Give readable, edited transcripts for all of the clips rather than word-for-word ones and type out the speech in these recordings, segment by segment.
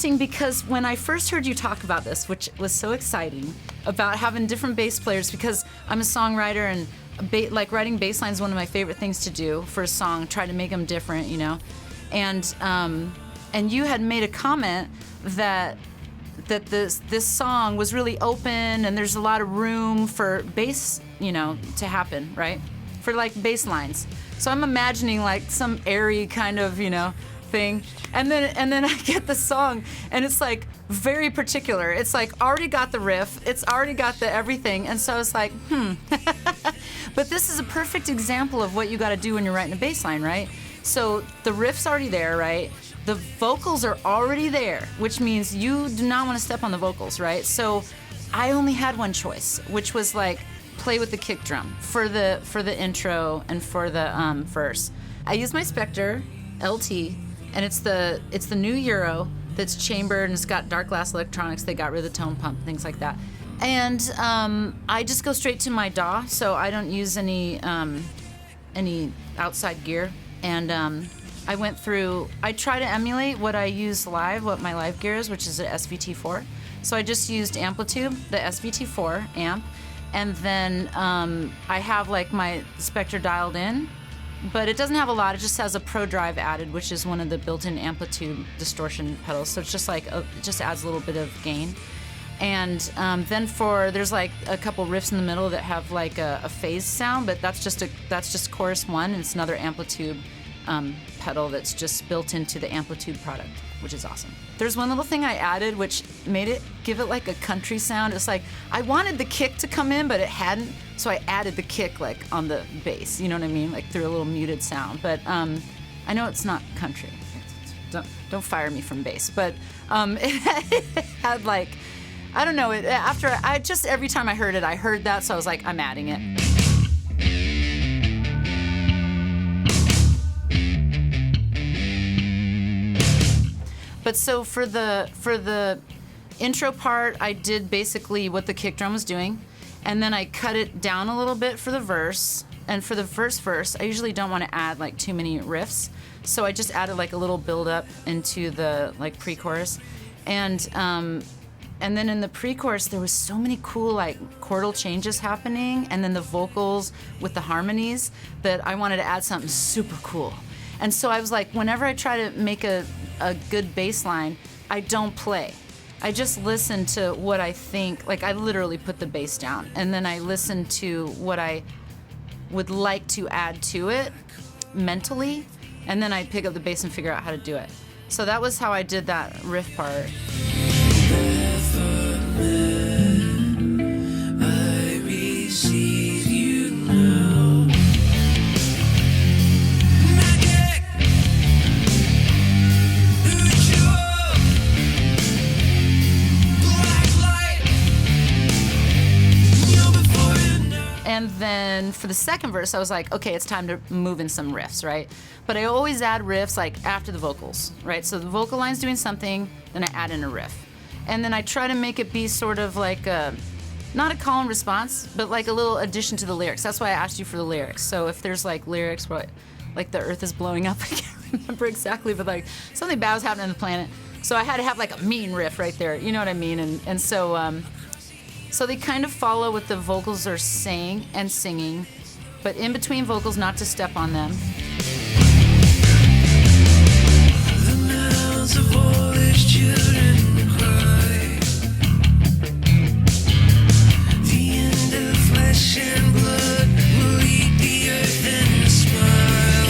interesting because when I first heard you talk about this, which was so exciting, about having different bass players, because I'm a songwriter and like writing bass lines is one of my favorite things to do for a song, try to make them different, you know. And you had made a comment that this song was really open and there's a lot of room for bass, you know, to happen, right? For like bass lines. So I'm imagining like some airy kind of, you know, thing. And then I get the song and it's like very particular. It's like already got the riff, it's already got the everything. And so I was like, But this is a perfect example of what you gotta do when you're writing a bass line, right? So the riff's already there, right? The vocals are already there, which means you do not want to step on the vocals, right? So I only had one choice, which was like play with the kick drum for the intro and for the verse. I used my Spector LT, and it's the new Euro that's chambered and it's got Darkglass electronics. They got rid of the tone pump, things like that. And I just go straight to my DAW, so I don't use any outside gear. And I went through, I try to emulate what I use live, what my live gear is, which is an SVT4. So I just used Amplitube, the SVT4 amp, and then I have like my Spector dialed in, but it doesn't have a lot, it just has a Pro Drive added, which is one of the built-in Amplitude distortion pedals, so it's just like, it just adds a little bit of gain. And then there's like a couple riffs in the middle that have like a phase sound, but that's just chorus one, and it's another Amplitude pedal that's just built into the Amplitude product, which is awesome. There's one little thing I added which made it give it like a country sound. It's like I wanted the kick to come in, but it hadn't, so I added the kick like on the bass. You know what I mean? Like through a little muted sound. But I know it's not country. Don't fire me from bass. But it had like, I don't know. Every time I heard it, I heard that, so I was like, I'm adding it. But so for the intro part, I did basically what the kick drum was doing, and then I cut it down a little bit for the verse. And for the first verse, I usually don't want to add like too many riffs, so I just added like a little build up into the like pre-chorus, and then in the pre-chorus there was so many cool like chordal changes happening, and then the vocals with the harmonies, that I wanted to add something super cool. And so I was like, whenever I try to make a good bass line, I don't play. I just listen to what I think, like I literally put the bass down, and then I listen to what I would like to add to it mentally, and then I pick up the bass and figure out how to do it. So that was how I did that riff part. And then for the second verse, I was like, okay, it's time to move in some riffs, right? But I always add riffs like after the vocals, right? So the vocal line's doing something, then I add in a riff. And then I try to make it be sort of like not a call and response, but like a little addition to the lyrics. That's why I asked you for the lyrics. So if there's like lyrics where like the earth is blowing up, I can't remember exactly, but like something bad was happening on the planet. So I had to have like a mean riff right there, you know what I mean? And so so they kind of follow what the vocals are saying and singing, but in between vocals, not to step on them. The mouths of all his children cry. The end of flesh and blood will eat the earth and smile.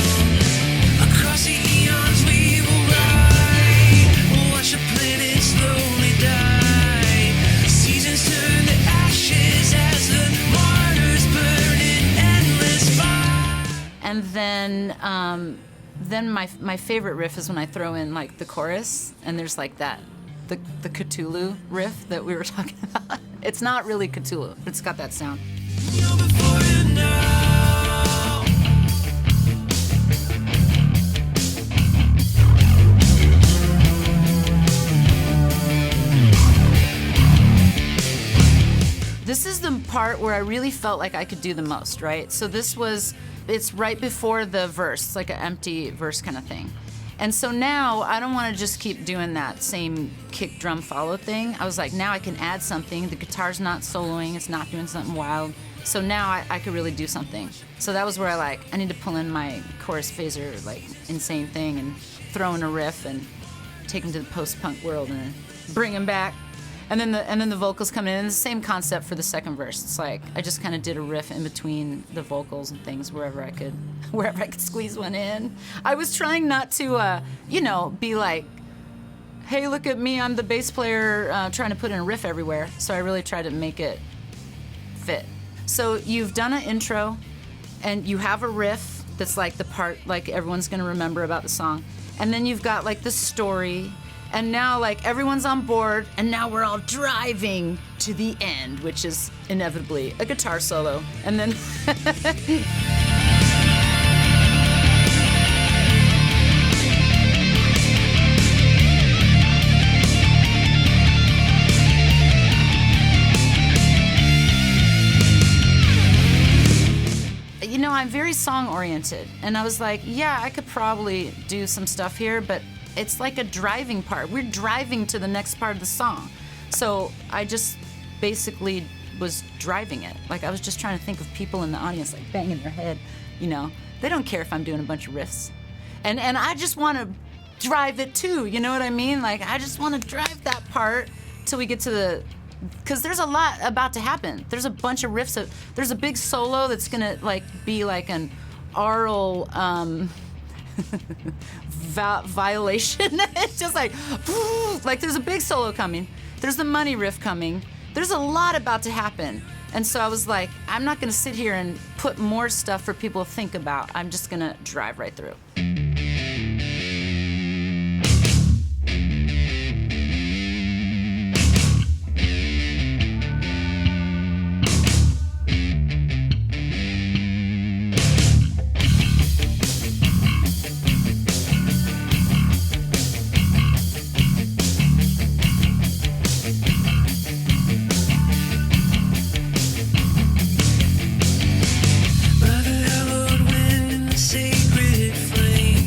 Across the eons we will ride. We'll watch the planet slowly die. Seasons turn to ashes as the martyrs burn in endless fire. And then my favorite riff is when I throw in like the chorus, and there's like the Cthulhu riff that we were talking about. It's not really Cthulhu, but it's got that sound. This is the part where I really felt like I could do the most, right? So it's right before the verse, it's like an empty verse kind of thing. And so now I don't want to just keep doing that same kick drum follow thing. I was like, now I can add something. The guitar's not soloing, it's not doing something wild. So now I could really do something. So that was where I need to pull in my chorus phaser, like, insane thing and throw in a riff and take him to the post-punk world and then bring him back. And then the vocals come in, and the same concept for the second verse. It's like I just kind of did a riff in between the vocals and things wherever I could squeeze one in. I was trying not to, be like, hey, look at me, I'm the bass player trying to put in a riff everywhere. So I really tried to make it fit. So you've done an intro, and you have a riff that's like the part like everyone's gonna remember about the song, and then you've got like the story. And now, like, everyone's on board, and now we're all driving to the end, which is inevitably a guitar solo. And then... I'm very song-oriented. And I was like, yeah, I could probably do some stuff here, but it's like a driving part. We're driving to the next part of the song. So I just basically was driving it. Like, I was just trying to think of people in the audience, like, banging their head, They don't care if I'm doing a bunch of riffs. And I just want to drive it too, you know what I mean? Like, I just want to drive that part till we get to because there's a lot about to happen. There's a bunch of riffs. There's a big solo that's gonna, like, be like an aural, violation. It's just like there's a big solo coming. There's the money riff coming. There's a lot about to happen. And so I was like, I'm not going to sit here and put more stuff for people to think about. I'm just going to drive right through. By the hallowed wind in the sacred flame,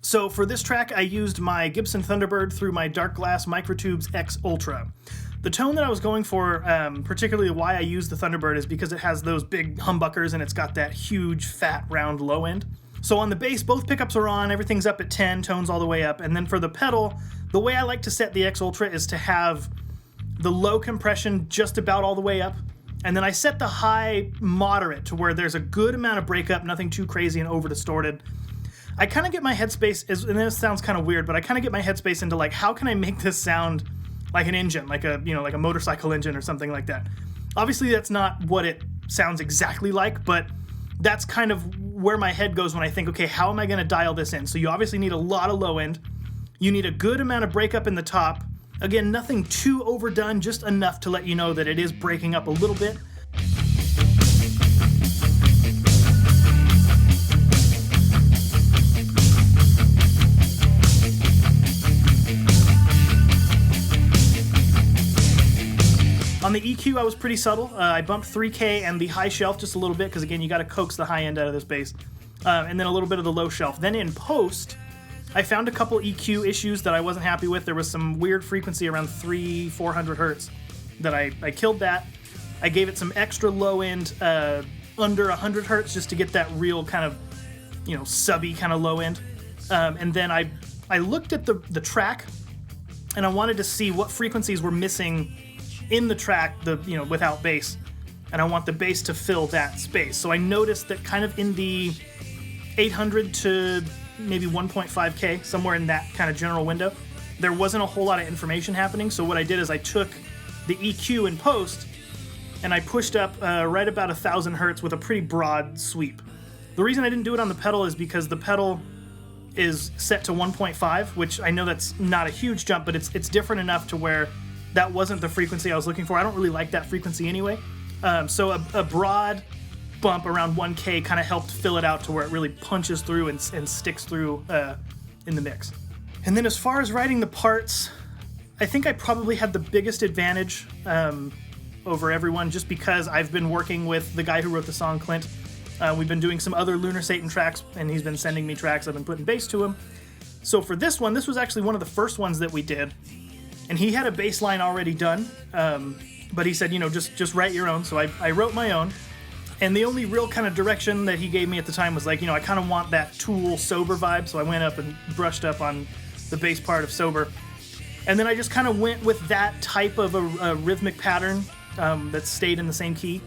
So for this track, I used my Gibson Thunderbird through my Darkglass Microtubes X Ultra. The tone that I was going for, particularly why I used the Thunderbird, is because it has those big humbuckers and it's got that huge, fat, round low end. So on the bass, both pickups are on, everything's up at 10, tones all the way up. And then for the pedal, the way I like to set the X Ultra is to have the low compression just about all the way up. And then I set the high moderate to where there's a good amount of breakup, nothing too crazy and over distorted. I kind of get my headspace, and this sounds kind of weird, but I kind of get my headspace into like, how can I make this sound like an engine, like a, you know, like a motorcycle engine or something like that. Obviously that's not what it sounds exactly like, but that's kind of where my head goes when I think, okay, how am I going to dial this in? So you obviously need a lot of low end. You need a good amount of breakup in the top. Again, nothing too overdone, just enough to let you know that it is breaking up a little bit. On the EQ, I was pretty subtle. I bumped 3K and the high shelf just a little bit, because again, you got to coax the high end out of this bass. And then a little bit of the low shelf. Then in post, I found a couple EQ issues that I wasn't happy with. There was some weird frequency around 400 hertz that I killed that. I gave it some extra low end under 100 hertz just to get that real kind of, you know, subby kind of low end. And then I looked at the track, and I wanted to see what frequencies were missing in the track, you know, without bass, and I want the bass to fill that space. So I noticed that kind of in the 800 to maybe 1.5K, somewhere in that kind of general window, there wasn't a whole lot of information happening. So what I did is I took the EQ in post and I pushed up right about 1,000 hertz with a pretty broad sweep. The reason I didn't do it on the pedal is because the pedal is set to 1.5, which I know that's not a huge jump, but it's different enough to where that wasn't the frequency I was looking for. I don't really like that frequency anyway. So a broad bump around 1K kind of helped fill it out to where it really punches through and sticks through in the mix. And then as far as writing the parts, I think I probably had the biggest advantage over everyone, just because I've been working with the guy who wrote the song, Clint. We've been doing some other Lunar Satan tracks, and he's been sending me tracks. I've been putting bass to him. So for this one, this was actually one of the first ones that we did. And he had a bass line already done, but he said, you know, just write your own. So I wrote my own. And the only real kind of direction that he gave me at the time was like, you know, I kind of want that Tool Sober vibe. So I went up and brushed up on the bass part of Sober. And then I just kind of went with that type of a rhythmic pattern that stayed in the same key.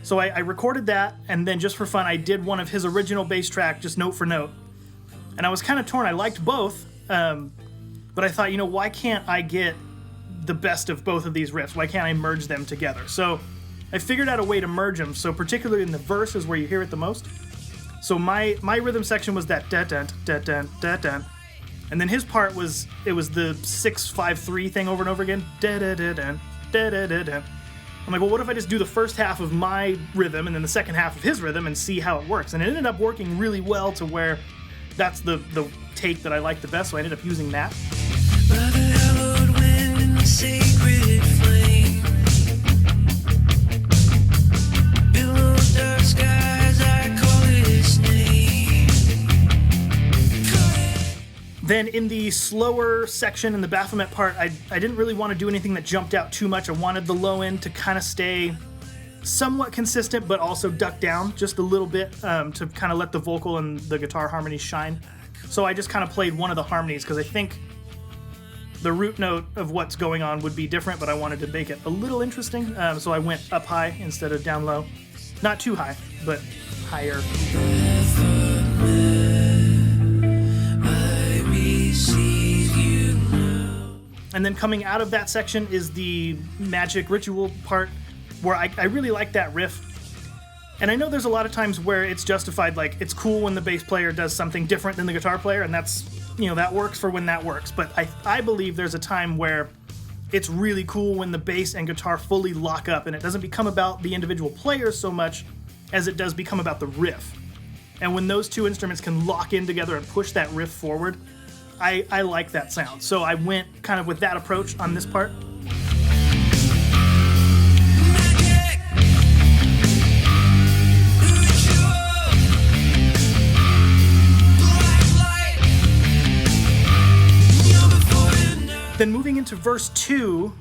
So I recorded that, and then just for fun, I did one of his original bass track, just note for note. And I was kind of torn. I liked both. But I thought, you know, why can't I get the best of both of these riffs? Why can't I merge them together? So I figured out a way to merge them. So particularly in the verses where you hear it the most. So my rhythm section was that da-dun, da-dun, da-dun. And then his part was, it was the 6-5-3 thing over and over again. Da-da-da-dun, da-da-da-dun. I'm like, well, what if I just do the first half of my rhythm and then the second half of his rhythm and see how it works? And it ended up working really well to where that's the take that I like the best, so I ended up using that. By the hallowed wind and the sacred flame, below dark skies I call his name. Then in the slower section, in the Baphomet part, I didn't really want to do anything that jumped out too much. I wanted the low end to kind of stay somewhat consistent, but also duck down just a little bit to kind of let the vocal and the guitar harmonies shine. So I just kind of played one of the harmonies because I think the root note of what's going on would be different, but I wanted to make it a little interesting. So I went up high instead of down low. Not too high, but higher. And then coming out of that section is the Magic Ritual part, where I really like that riff. And I know there's a lot of times where it's justified, like it's cool when the bass player does something different than the guitar player, and that's, that works for when that works. But I believe there's a time where it's really cool when the bass and guitar fully lock up, and it doesn't become about the individual players so much as it does become about the riff. And when those two instruments can lock in together and push that riff forward, I like that sound. So I went kind of with that approach on this part. Then moving into verse 2,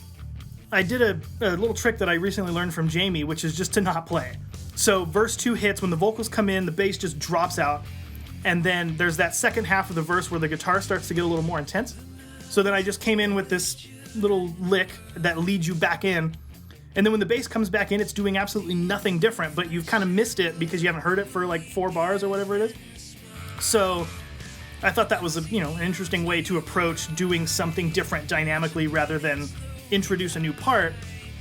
I did a little trick that I recently learned from Jamie, which is just to not play. So verse 2 hits, when the vocals come in, the bass just drops out, and then there's that second half of the verse where the guitar starts to get a little more intense. So then I just came in with this little lick that leads you back in, and then when the bass comes back in, it's doing absolutely nothing different, but you've kind of missed it because you haven't heard it for like 4 bars or whatever it is. So I thought that was an interesting way to approach doing something different dynamically rather than introduce a new part.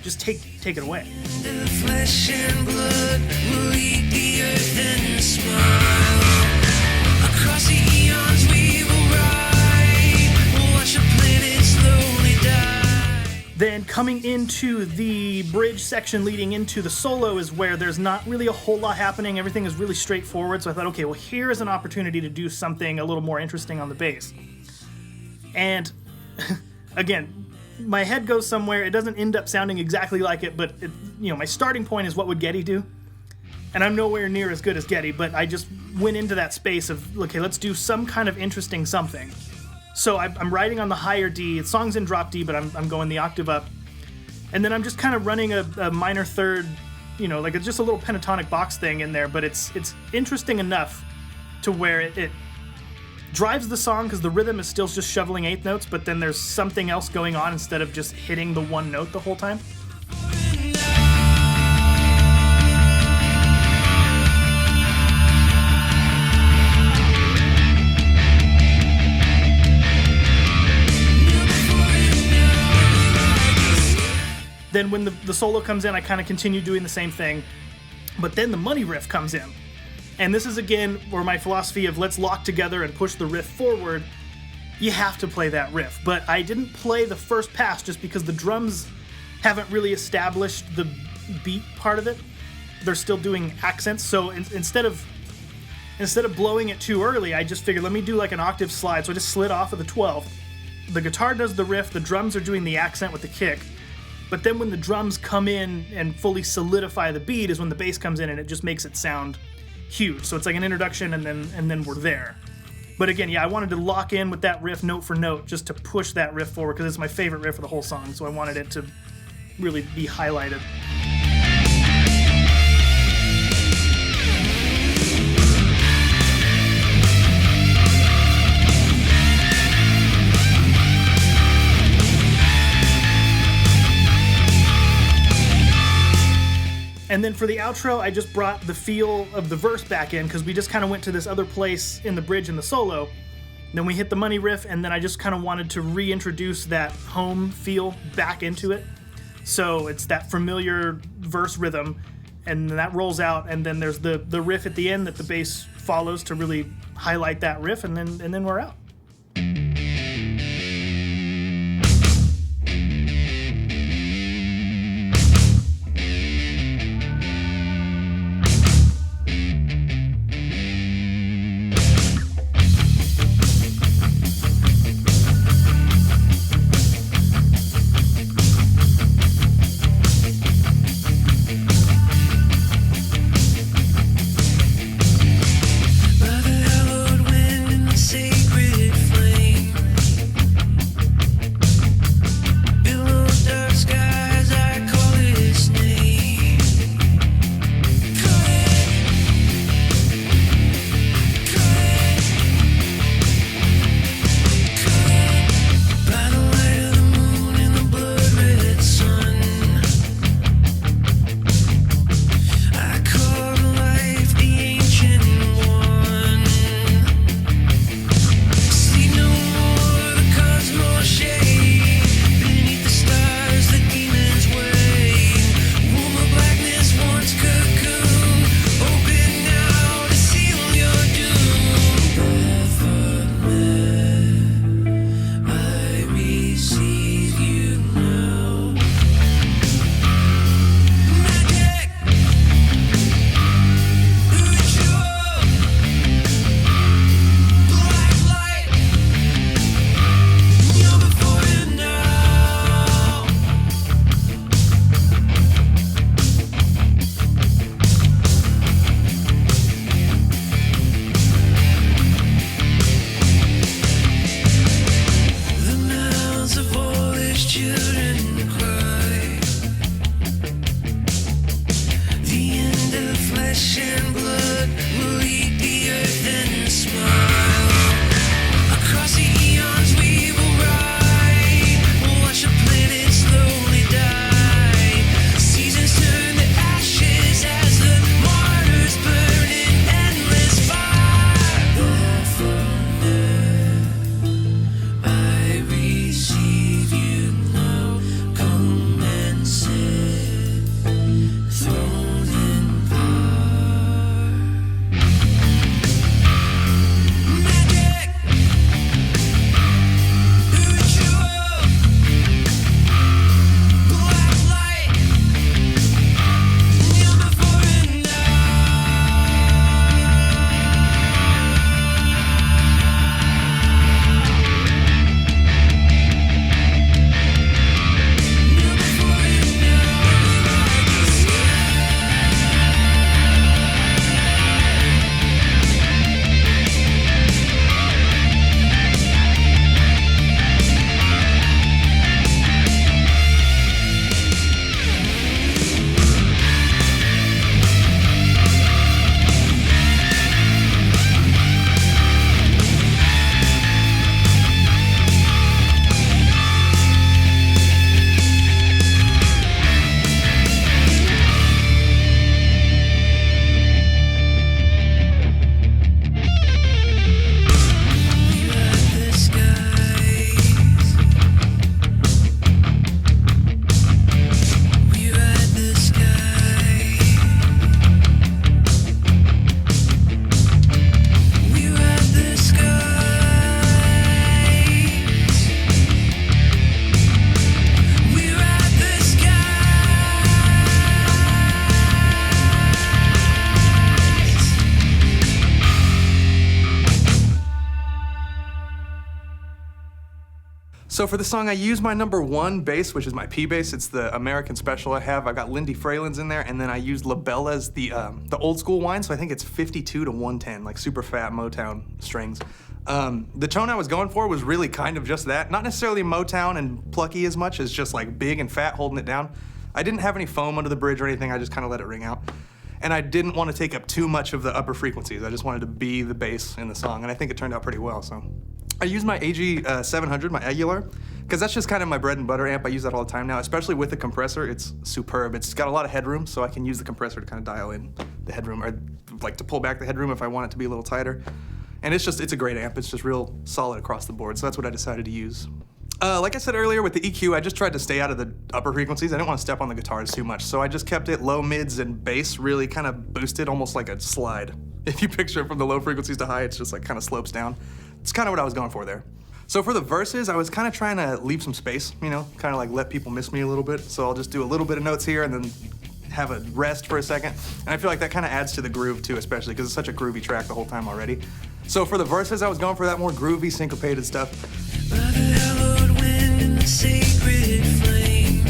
Just take it away. The flesh and blood will eat the earth and smile. Across the eons we will ride. We'll watch the planet slowly die. Then coming into the bridge section leading into the solo is where there's not really a whole lot happening. Everything is really straightforward. So I thought, okay, well, here's an opportunity to do something a little more interesting on the bass. And again, my head goes somewhere. It doesn't end up sounding exactly like it, but my starting point is what would Geddy do? And I'm nowhere near as good as Geddy, but I just went into that space of, okay, let's do some kind of interesting something. So I'm writing on the higher D. The song's in drop D, but I'm going the octave up. And then I'm just kind of running a minor third, like it's just a little pentatonic box thing in there, but it's interesting enough to where it drives the song because the rhythm is still just shoveling eighth notes, but then there's something else going on instead of just hitting the one note the whole time. Then when the solo comes in, I kind of continue doing the same thing. But then the money riff comes in. And this is, again, where my philosophy of let's lock together and push the riff forward, you have to play that riff. But I didn't play the first pass just because the drums haven't really established the beat part of it. They're still doing accents. So instead of blowing it too early, I just figured, let me do like an octave slide. So I just slid off of the 12. The guitar does the riff. The drums are doing the accent with the kick. But then when the drums come in and fully solidify the beat is when the bass comes in and it just makes it sound huge. So it's like an introduction and then we're there. But again, yeah, I wanted to lock in with that riff note for note just to push that riff forward because it's my favorite riff of the whole song. So I wanted it to really be highlighted. And then for the outro, I just brought the feel of the verse back in because we just kind of went to this other place in the bridge and the solo. Then we hit the money riff, and then I just kind of wanted to reintroduce that home feel back into it. So it's that familiar verse rhythm, and that rolls out, and then there's the riff at the end that the bass follows to really highlight that riff, and then we're out. By the hallowed wind and the sacred So for the song, I use my number 1 bass, which is my P bass. It's the American Special I have. I got Lindy Fralins in there, and then I used Labella's, the old school whine, so I think it's 52 to 110, like super fat Motown strings. The tone I was going for was really kind of just that. Not necessarily Motown and plucky as much as just like big and fat, holding it down. I didn't have any foam under the bridge or anything. I just kind of let it ring out. And I didn't want to take up too much of the upper frequencies. I just wanted to be the bass in the song, and I think it turned out pretty well, so. I use my AG 700, my Aguilar, because that's just kind of my bread and butter amp. I use that all the time now, especially with the compressor. It's superb. It's got a lot of headroom, so I can use the compressor to kind of dial in the headroom, or like to pull back the headroom if I want it to be a little tighter. And it's a great amp. It's just real solid across the board, so that's what I decided to use. Like I said earlier with the EQ, I just tried to stay out of the upper frequencies. I didn't want to step on the guitars too much, so I just kept it low, mids, and bass really kind of boosted, almost like a slide. If you picture it from the low frequencies to high, it's just like kind of slopes down. It's kind of what I was going for there. So for the verses, I was kind of trying to leave some space, you know, kind of like let people miss me a little bit. So I'll just do a little bit of notes here and then have a rest for a second. And I feel like that kind of adds to the groove too, especially because it's such a groovy track the whole time already. So for the verses, I was going for that more groovy, syncopated stuff. By the hallowed wind and the sacred flame.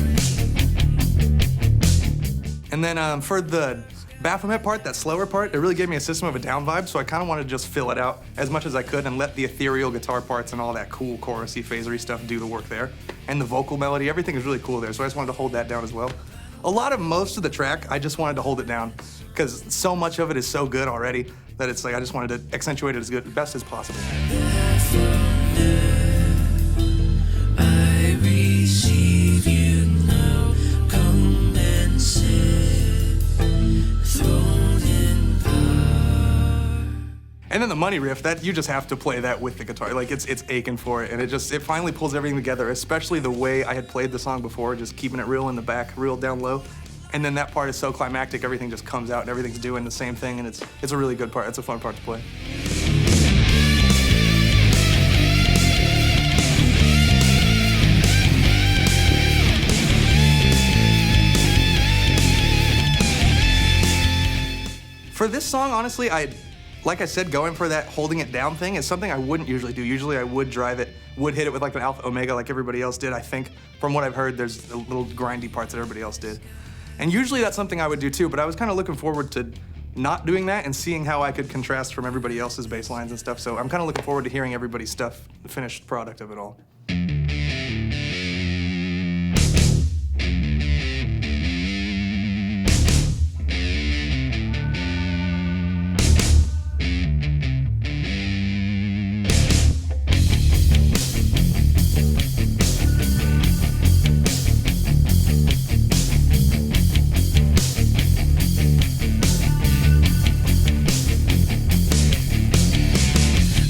And then for the Baphomet part, that slower part, it really gave me a System of a Down vibe, so I kind of wanted to just fill it out as much as I could and let the ethereal guitar parts and all that cool chorusy, phasery stuff do the work there. And the vocal melody, everything is really cool there, so I just wanted to hold that down as well. Most of the track, I just wanted to hold it down because so much of it is so good already that it's like I just wanted to accentuate it as best as possible. I receive you now, come and sit, throned in power. And then the money riff, that you just have to play that with the guitar. Like it's aching for it, and it finally pulls everything together, especially the way I had played the song before, just keeping it real in the back, real down low. And then that part is so climactic, everything just comes out and everything's doing the same thing, and it's a really good part. It's a fun part to play. For this song, honestly, like I said, going for that holding it down thing is something I wouldn't usually do. Usually I would drive it, would hit it with like an Alpha Omega like everybody else did. I think, from what I've heard, there's the little grindy parts that everybody else did. And usually that's something I would do too, but I was kind of looking forward to not doing that and seeing how I could contrast from everybody else's bass lines and stuff. So I'm kind of looking forward to hearing everybody's stuff, the finished product of it all.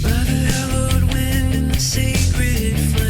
By the hallowed wind and the sacred flame.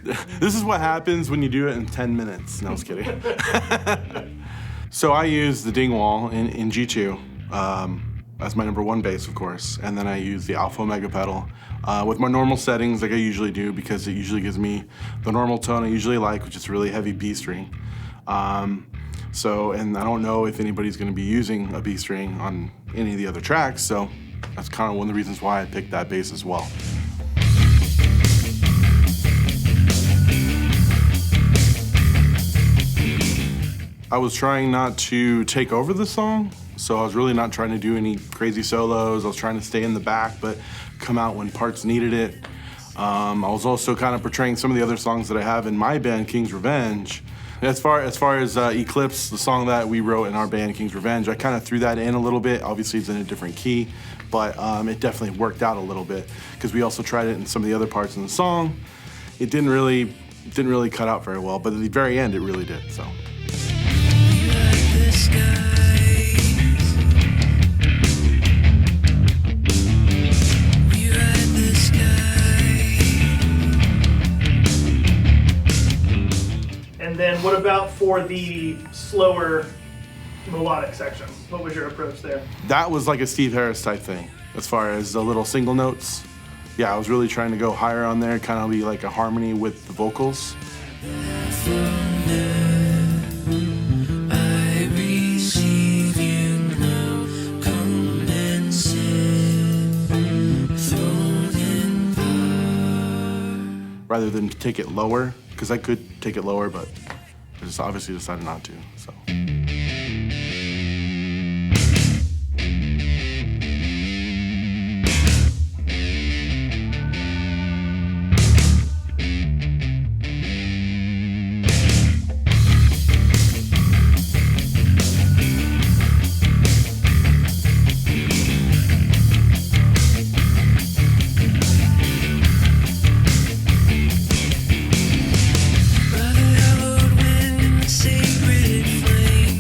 This is what happens when you do it in 10 minutes. No, I was kidding. So I use the Dingwall in G2 as my number 1 bass, of course, and then I use the Alpha Omega pedal with my normal settings like I usually do, because it usually gives me the normal tone I usually like, which is really heavy B string. And I don't know if anybody's going to be using a B string on any of the other tracks, so that's kind of one of the reasons why I picked that bass as well. I was trying not to take over the song, so I was really not trying to do any crazy solos. I was trying to stay in the back, but come out when parts needed it. I was also kind of portraying some of the other songs that I have in my band, King's Revenge. As far as Eclipse, the song that we wrote in our band, King's Revenge, I kind of threw that in a little bit. Obviously, it's in a different key, but it definitely worked out a little bit, because we also tried it in some of the other parts in the song. It didn't really cut out very well, but at the very end, it really did. So. And then what about for the slower melodic section? What was your approach there? That was like a Steve Harris type thing, as far as the little single notes. Yeah, I was really trying to go higher on there, kind of be like a harmony with the vocals. Rather than take it lower, because I could take it lower, but I just obviously decided not to, so. Sacred flame.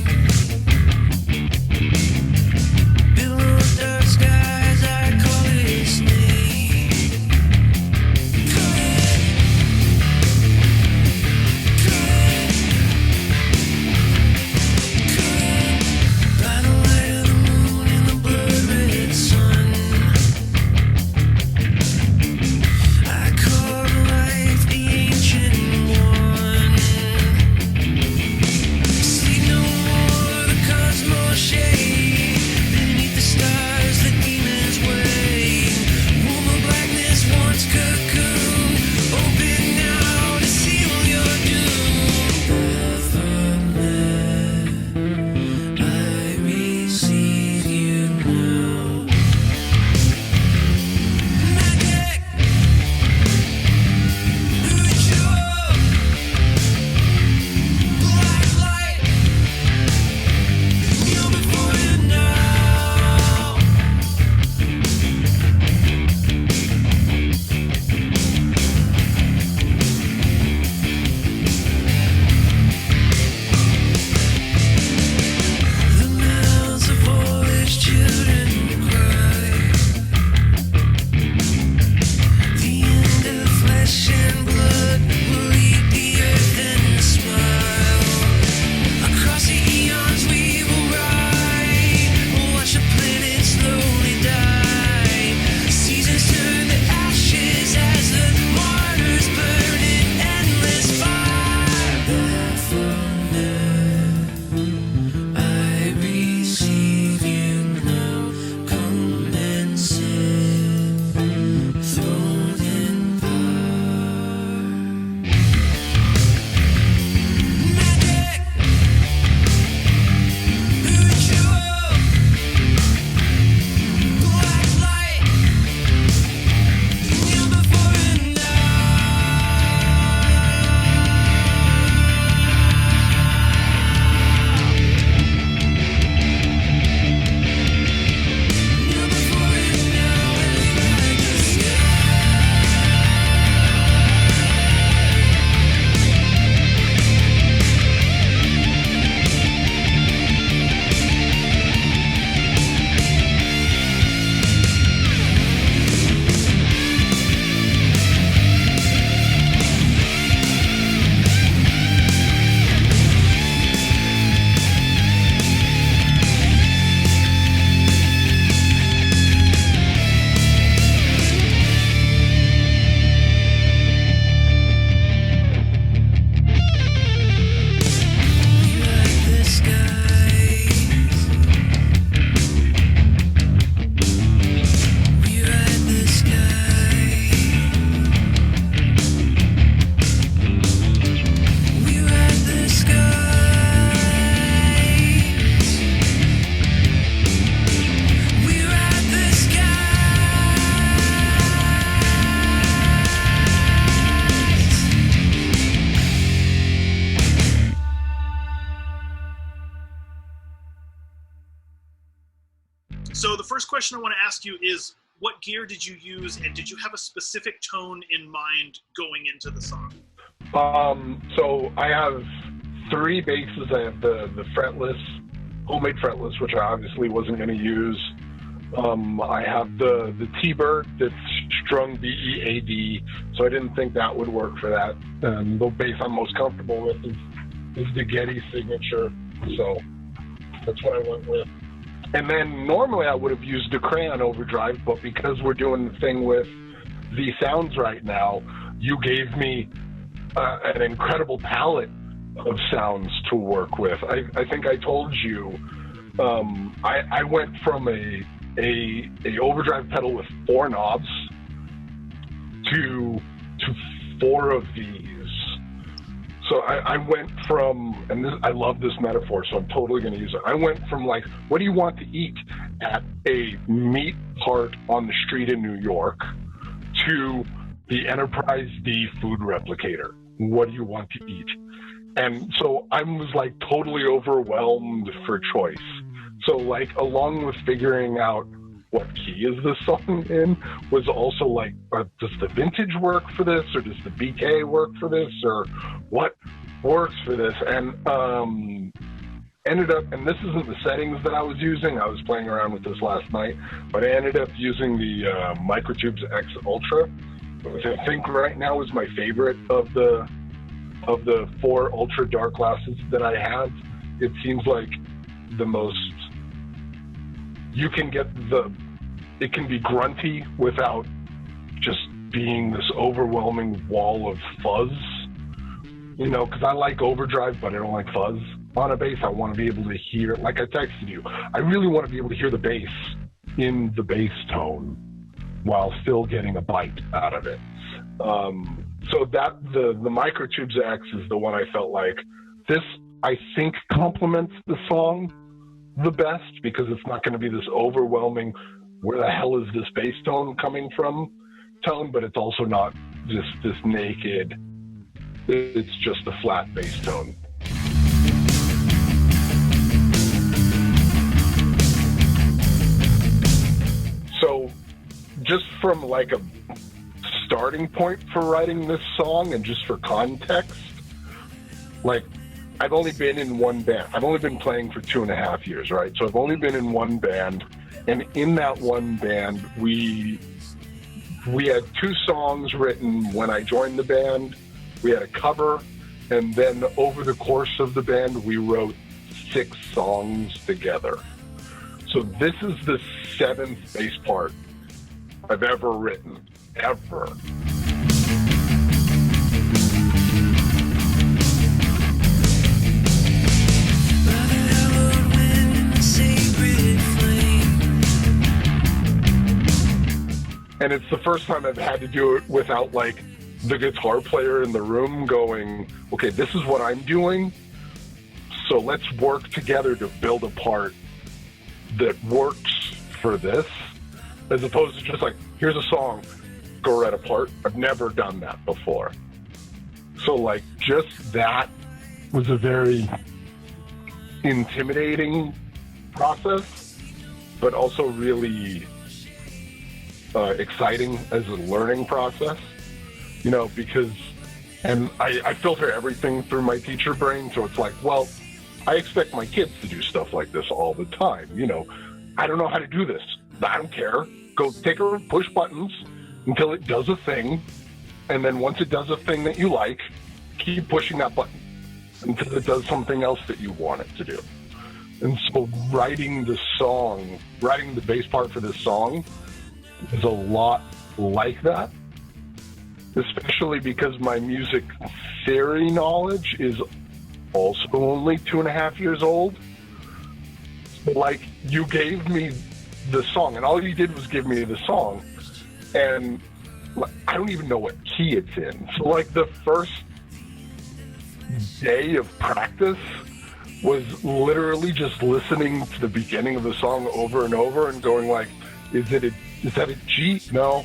question I want to ask you is, what gear did you use, and did you have a specific tone in mind going into the song? So I have 3 basses. I have the fretless, homemade fretless, which I obviously wasn't going to use. I have the T-Bird that's strung B-E-A-D, so I didn't think that would work for that. The bass I'm most comfortable with is the Geddy signature, so that's what I went with. And then normally I would have used the Crayon overdrive, but because we're doing the thing with the sounds right now, you gave me an incredible palette of sounds to work with. I think I told you, I went from a overdrive pedal with 4 knobs to 4 of these. So I went from, and I love this metaphor, so I'm totally going to use it. I went from like, what do you want to eat at a meat cart on the street in New York, to the Enterprise D food replicator. What do you want to eat? And so I was like totally overwhelmed for choice. So like, along with figuring out what key is this song in, was also like, does the vintage work for this, or does the BK work for this, or what works for this? And ended up, and this isn't the settings that I was using, I was playing around with this last night, but I ended up using the Microtubes X Ultra, which I think right now is my favorite of the 4 Ultra Darkglasses that I have. It seems like the most, you can get it can be grunty without just being this overwhelming wall of fuzz, you know, because I like overdrive, but I don't like fuzz. On a bass, I want to be able to hear, like I texted you, I really want to be able to hear the bass in the bass tone while still getting a bite out of it. So that, the Microtubes X is the one I felt like, this, I think, complements the song the best, because it's not going to be this overwhelming, where the hell is this bass tone coming from tone, but it's also not just this naked, it's just a flat bass tone. So just from like a starting point for writing this song, and just for context, like, I've only been in one band. I've only been playing for 2.5 years, right? So I've only been in one band, and in that one band, we had 2 songs written when I joined the band. We had a cover, and then over the course of the band, we wrote 6 songs together. So this is the 7th bass part I've ever written, ever. And it's the first time I've had to do it without like the guitar player in the room going, okay, this is what I'm doing, so let's work together to build a part that works for this, as opposed to just like, here's a song, go write a part. I've never done that before. So like, just that was a very intimidating process, but also really exciting as a learning process, you know, because, and I filter everything through my teacher brain, so it's like, well, I expect my kids to do stuff like this all the time, you know. I don't know how to do this. I don't care. Go take her, push buttons until it does a thing, and then once it does a thing that you like, keep pushing that button until it does something else that you want it to do. And so writing the song, writing the bass part for this song is a lot like that, especially because my music theory knowledge is also only 2.5 years old. Like, you gave me the song, and all you did was give me the song, and I don't even know what key it's in. So like, the first day of practice was literally just listening to the beginning of the song over and over and going like, is that a G? No.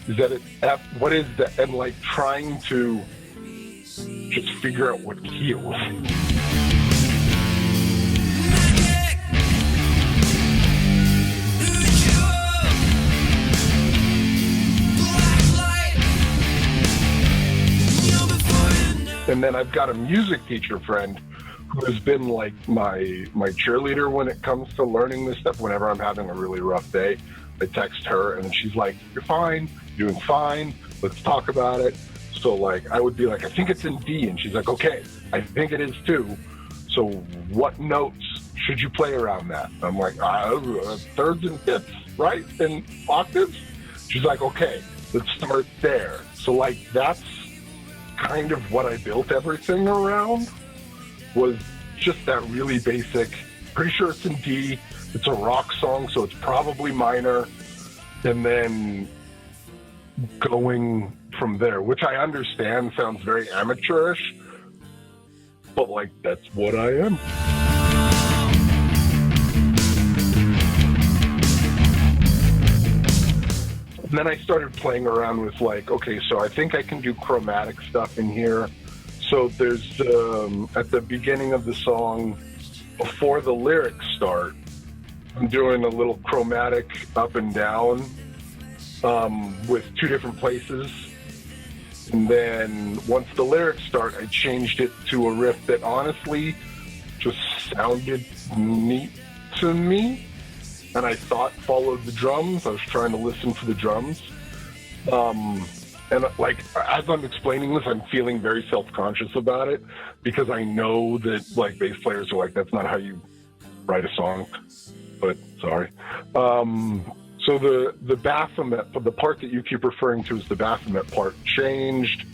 Is that an F? What is that? And like trying to just figure out what key it was. Magic. And then I've got a music teacher friend who has been like my cheerleader when it comes to learning this stuff. Whenever I'm having a really rough day, I text her and she's like, "You're fine, you're doing fine, let's talk about it." So like I would be like, "I think it's in D," and she's like, "Okay, I think it is too. So what notes should you play around that?" I'm like, "Thirds and fifths, right? And octaves?" She's like, "Okay, let's start there." So like that's kind of what I built everything around, was just that really basic. Pretty sure it's in D. It's a rock song, so it's probably minor. And then going from there, which I understand sounds very amateurish, but like that's what I am. And then I started playing around with like, okay, so I think I can do chromatic stuff in here. So there's at the beginning of the song, before the lyrics start, I'm doing a little chromatic up and down with two different places. And then once the lyrics start, I changed it to a riff that honestly just sounded neat to me. And I thought followed the drums. I was trying to listen for the drums. And like, as I'm explaining this, I'm feeling very self-conscious about it because I know that like bass players are like, that's not how you write a song, but sorry. So the Baphomet, the part that you keep referring to as the Baphomet part, changed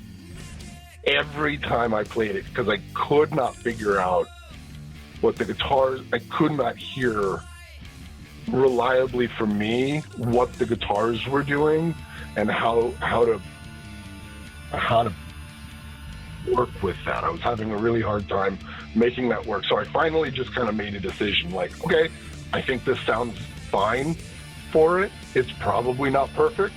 every time I played it because I could not figure out what the guitars, I could not hear reliably for me what the guitars were doing and how to work with that. I was having a really hard time making that work. So I finally just kind of made a decision like, okay, I think this sounds fine for it. It's probably not perfect,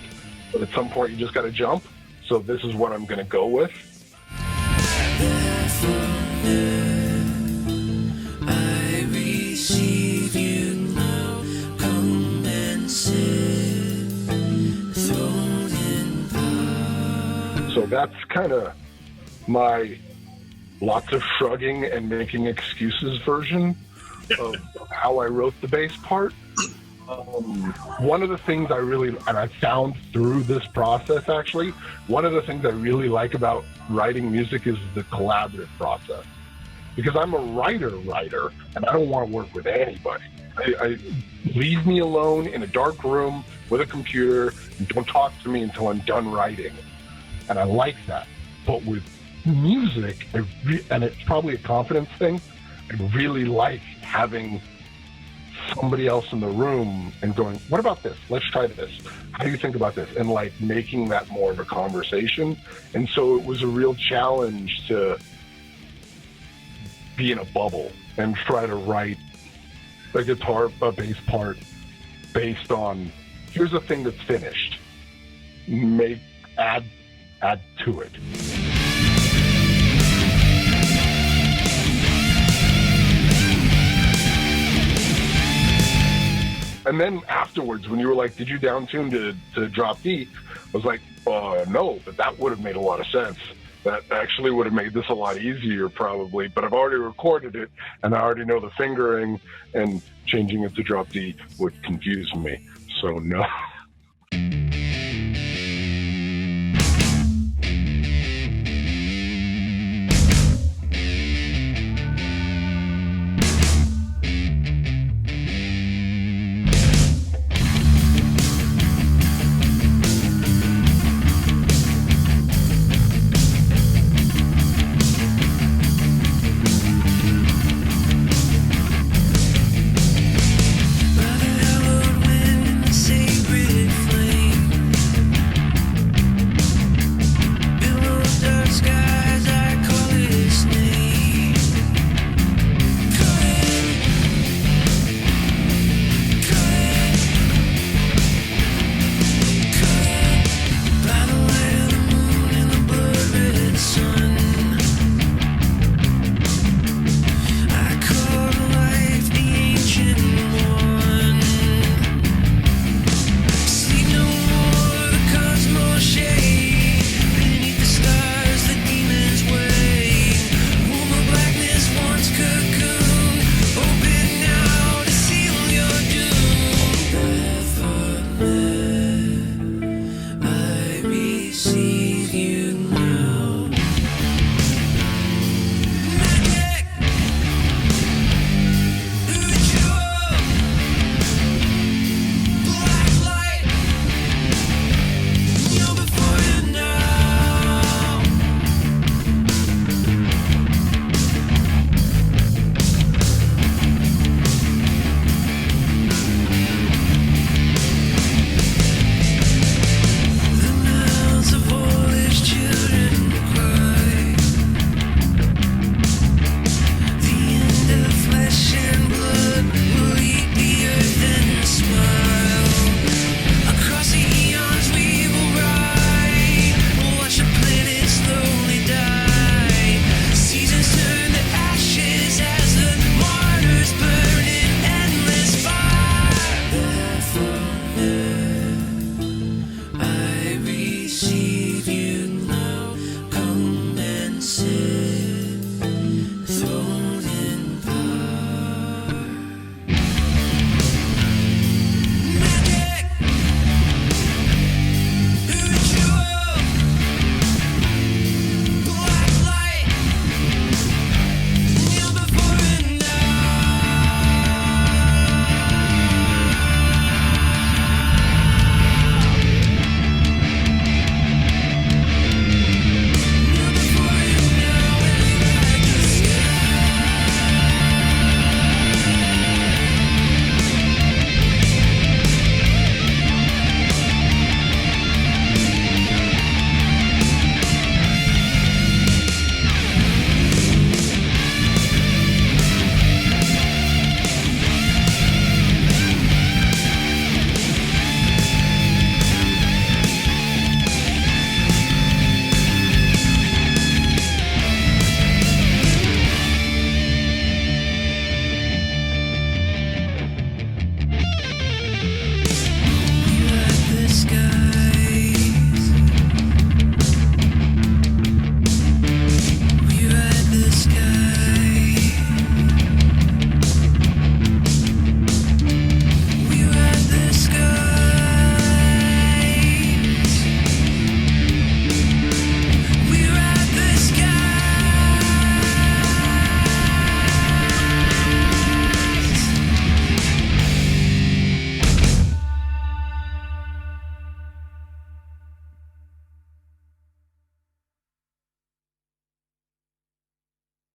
but at some point you just got to jump. So this is what I'm going to go with. I receive you now, come and sit, thrown in power. So that's kind of my lots of shrugging and making excuses version of how I wrote the bass part. One of the things I really, and I found through this process actually, one of the things I really like about writing music is the collaborative process. Because I'm a writer, and I don't want to work with anybody. I leave me alone in a dark room with a computer and don't talk to me until I'm done writing. And I like that. But with music, and it's probably a confidence thing, I really like having somebody else in the room and going, what about this? Let's try this. How do you think about this? And like making that more of a conversation. And so it was a real challenge to be in a bubble and try to write a bass part based on, here's a thing that's finished. Add to it. And then afterwards, when you were like, did you downtune to drop D? I was like, no, but that would have made a lot of sense. That actually would have made this a lot easier probably, but I've already recorded it and I already know the fingering, and changing it to drop D would confuse me. So no.